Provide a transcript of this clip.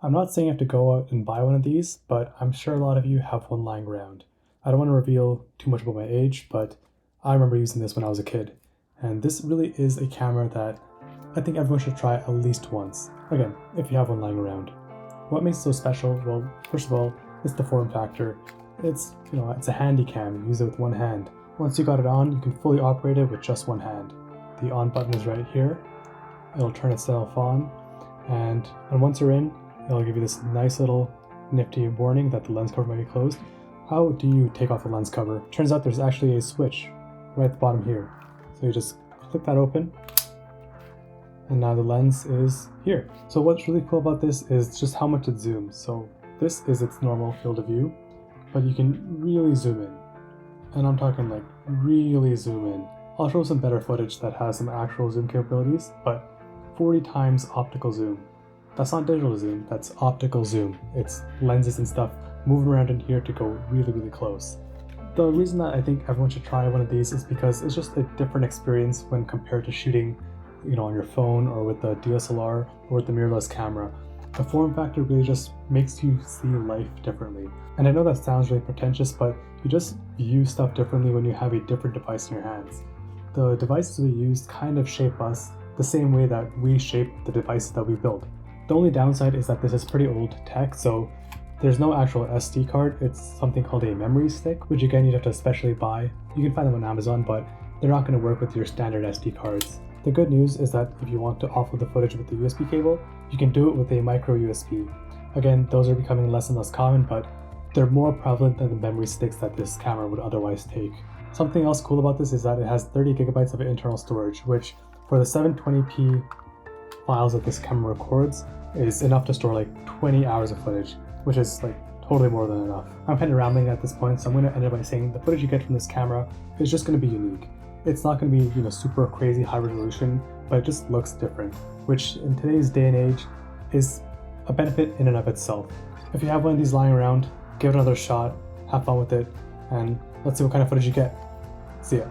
I'm not saying you have to go out and buy one of these, but I'm sure a lot of you have one lying around. I don't want to reveal too much about my age, but I remember using this when I was a kid. And this really is a camera that I think everyone should try at least once. Again, if you have one lying around. What makes it so special? Well, first of all, it's the form factor. It's a handy cam. You use it with one hand. Once you got it on, you can fully operate it with just one hand. The on button is right here. It'll turn itself on, and once you're in, it'll give you this nice little nifty warning that the lens cover might be closed. How do you take off the lens cover? Turns out there's actually a switch right at the bottom here. So you just click that open, and now the lens is here. So what's really cool about this is just how much it zooms. So this is its normal field of view, but you can really zoom in. And I'm talking like really zoom in. I'll show some better footage that has some actual zoom capabilities, but 40 times optical zoom. That's not digital zoom, that's optical zoom. It's lenses and stuff moving around in here to go really, really close. The reason that I think everyone should try one of these is because it's just a different experience when compared to shooting, on your phone or with the DSLR or with the mirrorless camera. The form factor really just makes you see life differently. And I know that sounds really pretentious, but you just view stuff differently when you have a different device in your hands. The devices we use kind of shape us the same way that we shape the devices that we build. The only downside is that this is pretty old tech, so there's no actual SD card. It's something called a memory stick, which again you'd have to specially buy. You can find them on Amazon, but they're not going to work with your standard SD cards. The good news is that if you want to offload the footage with the USB cable, you can do it with a micro USB. Again, those are becoming less and less common, but they're more prevalent than the memory sticks that this camera would otherwise take. Something else cool about this is that it has 30 gigabytes of internal storage, which for the 720p files that this camera records is enough to store like 20 hours of footage, which is like totally more than enough. I'm kind of rambling at this point, so I'm going to end it by saying the footage you get from this camera is just going to be unique. It's not going to be super crazy high resolution, but it just looks different, which in today's day and age is a benefit in and of itself. If you have one of these lying around, give it another shot, have fun with it, and let's see what kind of footage you get. See ya.